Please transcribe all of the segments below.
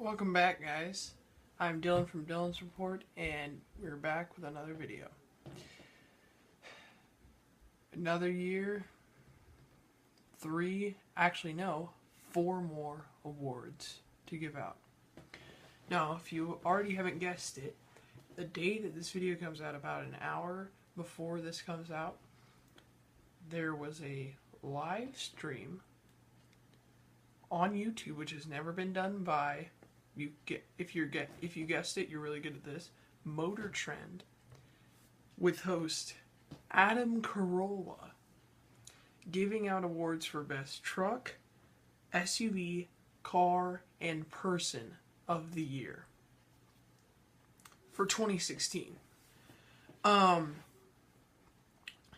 Welcome back, guys. I'm Dylan from Dylan's Report, and we're back with another video. Another year, four more awards to give out. Now, if you already haven't guessed it, the day that this video comes out, about an hour before this comes out, there was a live stream on YouTube, which has never been done by if you guessed it, you're really good at this. MotorTrend, with host Adam Carolla, giving out awards for best truck, SUV, car, and person of the year for 2016. Now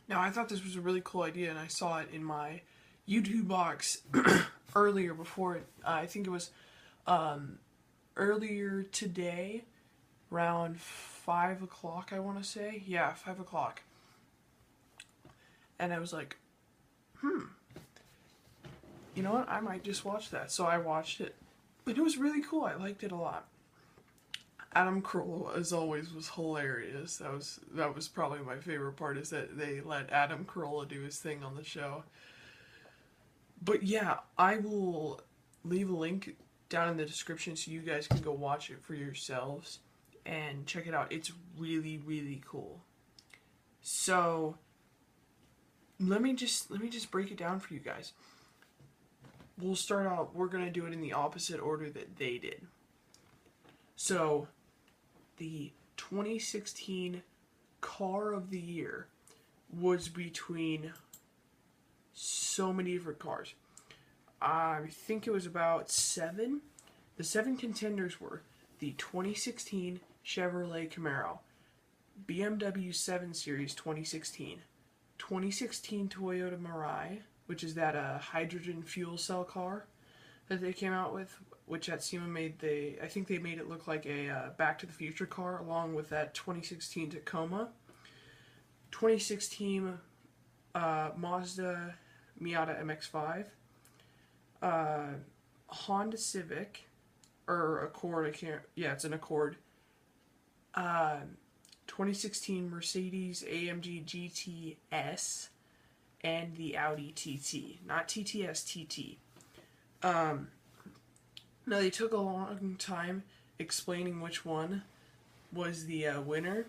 I thought this was a really cool idea, and I saw it in my YouTube box earlier before it. I think it was earlier today, around 5 o'clock, I want to say. Yeah, 5 o'clock. And I was like, you know what? I might just watch that. So I watched it. But it was really cool. I liked it a lot. Adam Carolla, as always, was hilarious. That was probably my favorite part, is that they let Adam Carolla do his thing on the show. But yeah, I will leave a link down in the description so you guys can go watch it for yourselves and check it out. It's really, really cool. So let me just break it down for you guys. We'll start out, we're going to do it in the opposite order that they did. So the 2016 car of the year was between so many different cars. I think it was about 7. The 7 contenders were the 2016 Chevrolet Camaro, BMW 7 Series 2016, 2016 Toyota Mirai, which is that hydrogen fuel cell car that they came out with, which at SEMA I think they made it look like a Back to the Future car, along with that 2016 Tacoma, 2016 Mazda Miata MX-5, Honda Civic, or Accord, it's an Accord, 2016 Mercedes AMG GTS, and the Audi TT, not TTS, TT. Now they took a long time explaining which one was the winner,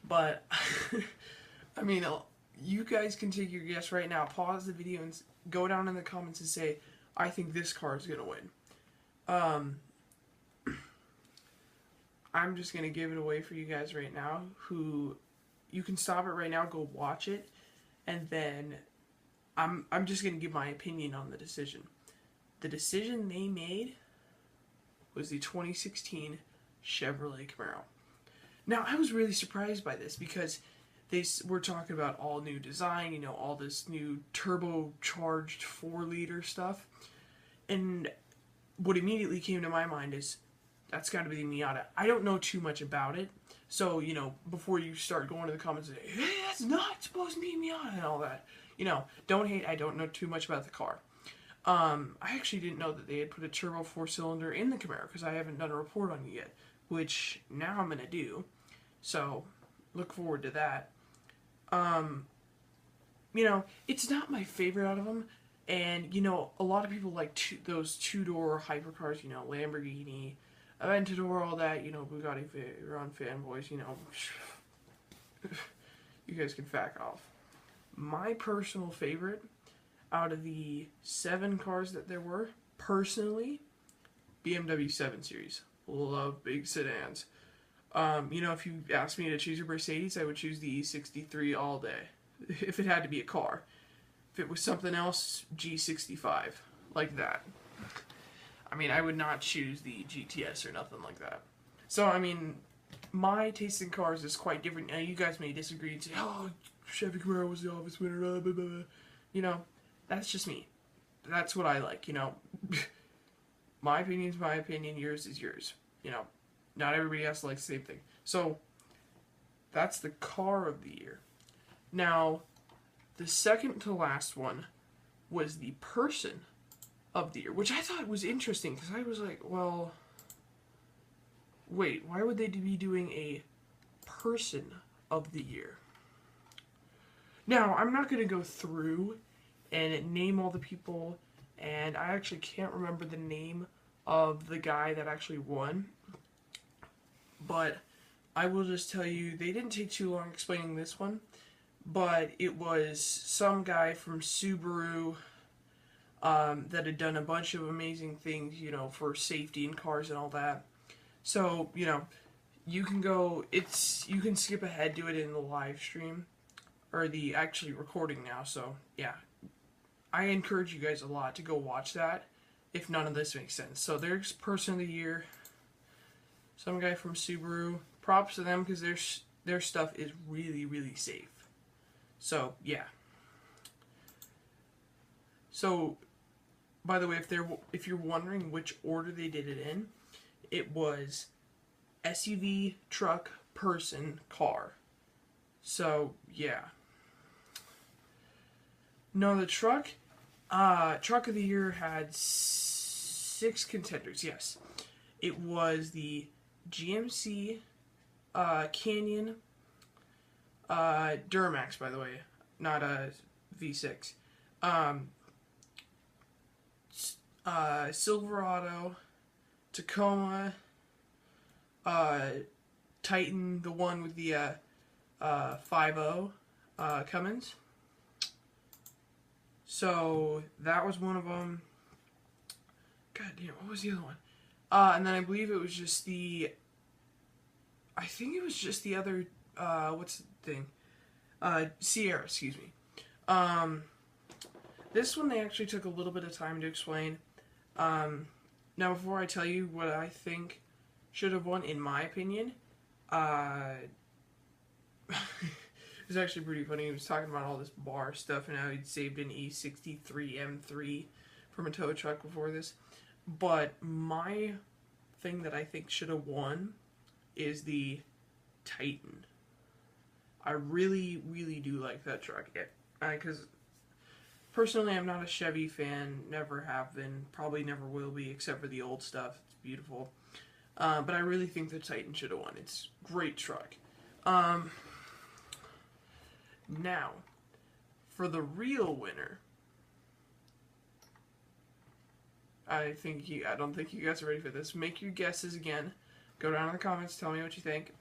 but I mean, you guys can take your guess right now. Pause the video and go down in the comments and say, I think this car is going to win. I'm just going to give it away for you guys right now. You can stop it right now, go watch it, and then I'm just going to give my opinion on the decision. The decision they made was the 2016 Chevrolet Camaro. Now, I was really surprised by this because they were talking about all new design, all this new turbocharged 4-liter stuff. And what immediately came to my mind is, that's got to be the Miata. I don't know too much about it. So, before you start going to the comments and say, hey, that's not supposed to be Miata and all that. Don't hate, I don't know too much about the car. I actually didn't know that they had put a turbo 4-cylinder in the Camaro, because I haven't done a report on it yet, which now I'm going to do. So, look forward to that. It's not my favorite out of them, and, a lot of people like those two-door hypercars, Lamborghini, Aventador, all that, Bugatti Veyron fanboys, you guys can back off. My personal favorite out of the 7 cars that there were, personally, BMW 7 Series. Love big sedans. If you asked me to choose a Mercedes, I would choose the E63 all day. If it had to be a car. If it was something else, G65. Like that. I would not choose the GTS or nothing like that. So, my taste in cars is quite different. Now, you guys may disagree and say, oh, Chevy Camaro was the obvious winner, blah, blah, blah. That's just me. That's what I like, My opinion is my opinion, yours is yours. Not everybody else likes the same thing. So, that's the car of the year. Now, the second to last one was the person of the year, which I thought was interesting because I was like, well, wait, why would they be doing a person of the year? Now, I'm not going to go through and name all the people, and I actually can't remember the name of the guy that actually won, but I will just tell you, they didn't take too long explaining this one, but it was some guy from Subaru that had done a bunch of amazing things, you know, for safety in cars and all that. So, you know, you can go, you can skip ahead to it in the live stream, or the actually recording now, so, yeah. I encourage you guys a lot to go watch that, if none of this makes sense. So there's Person of the Year, some guy from Subaru. Props to them, because their stuff is really, really safe. So, yeah. So, by the way, if you're wondering which order they did it in, it was SUV, truck, person, car. So, yeah. No, the truck of the year had 6 contenders, yes. It was the GMC Canyon Duramax, by the way, not a V6. Silverado, Tacoma, Titan, the one with the 5.0 Cummins. So that was one of them. God damn, what was the other one? And then I believe it was just the. I think it was just the other. What's the thing? Sierra, excuse me. This one they actually took a little bit of time to explain. Now, before I tell you what I think should have won, in my opinion, it's actually pretty funny. He was talking about all this bar stuff and how he'd saved an E63 M3 from a tow truck before this. But my thing that I think should have won is the Titan. I really, really do like that truck. Because personally, I'm not a Chevy fan. Never have been. Probably never will be, except for the old stuff. It's beautiful. But I really think the Titan should have won. It's a great truck. Now, for the real winner, I don't think you guys are ready for this. Make your guesses again. Go down in the comments, tell me what you think.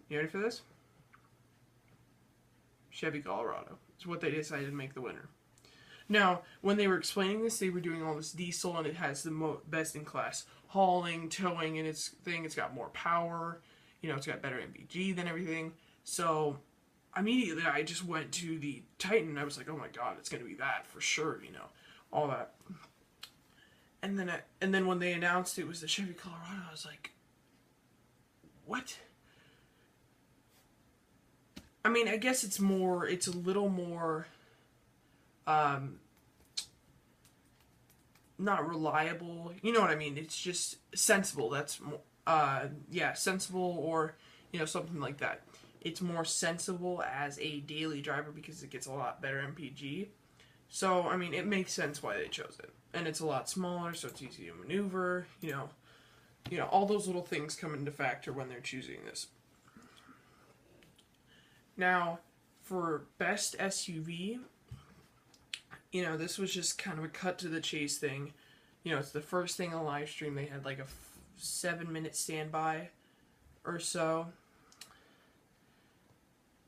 You ready for this? Chevy Colorado. It's what they decided to make the winner. Now, when they were explaining this, they were doing all this diesel, and it has the best-in-class hauling, towing, and it's got more power. You know, it's got better MPG than everything. So, immediately, I just went to the Titan. I was like, oh my god, it's going to be that for sure, you know, all that. And then when they announced it was the Chevy Colorado, I was like, what? I mean, I guess it's a little more, not reliable. You know what I mean? It's just sensible. That's more, yeah, sensible, or, you know, something like that. It's more sensible as a daily driver because it gets a lot better MPG. So, I mean, it makes sense why they chose it. And it's a lot smaller, so it's easy to maneuver, you know, all those little things come into factor when they're choosing this. Now, for best SUV, you know, this was just kind of a cut to the chase thing. You know, it's the first thing on the live stream. They had like a 7-minute standby or so.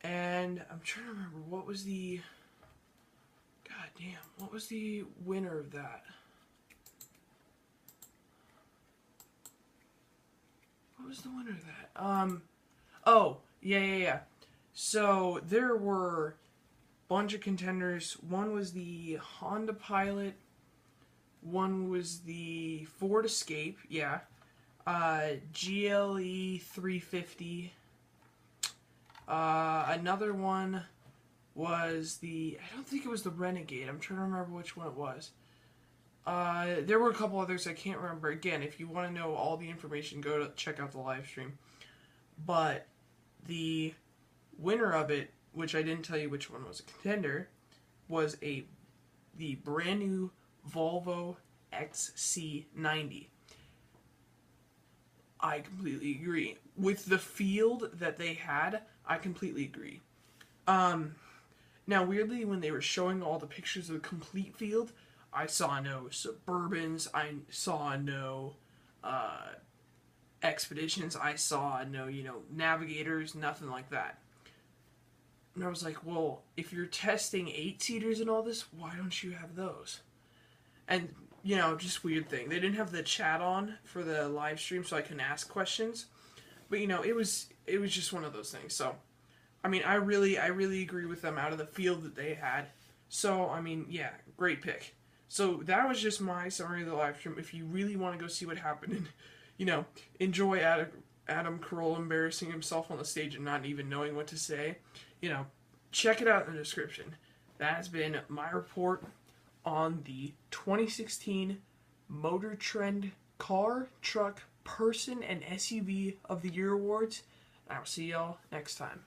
And I'm trying to remember, what was the winner of that? What was the winner of that? Oh, yeah. So, there were a bunch of contenders. One was the Honda Pilot. One was the Ford Escape, yeah. GLE 350. Another one was I don't think it was the Renegade. I'm trying to remember which one it was. There were a couple others I can't remember. Again, if you want to know all the information, go to check out the live stream. But the winner of it, which I didn't tell you which one was a contender, was the brand new Volvo XC90. I completely agree. With the field that they had, I completely agree. Now, weirdly, when they were showing all the pictures of the complete field, I saw no Suburbans, I saw no Expeditions, I saw no, Navigators, nothing like that. And I was like, well, if you're testing 8-seaters and all this, why don't you have those? And, just weird thing. They didn't have the chat on for the live stream, so I couldn't ask questions. But, it was just one of those things. So, I mean, I really agree with them out of the field that they had. So, I mean, yeah, great pick. So, that was just my summary of the live stream. If you really want to go see what happened and, enjoy Adam Carolla embarrassing himself on the stage and not even knowing what to say, check it out in the description. That has been my report on the 2016 MotorTrend Car, Truck, Person, and SUV of the Year Awards. I will see y'all next time.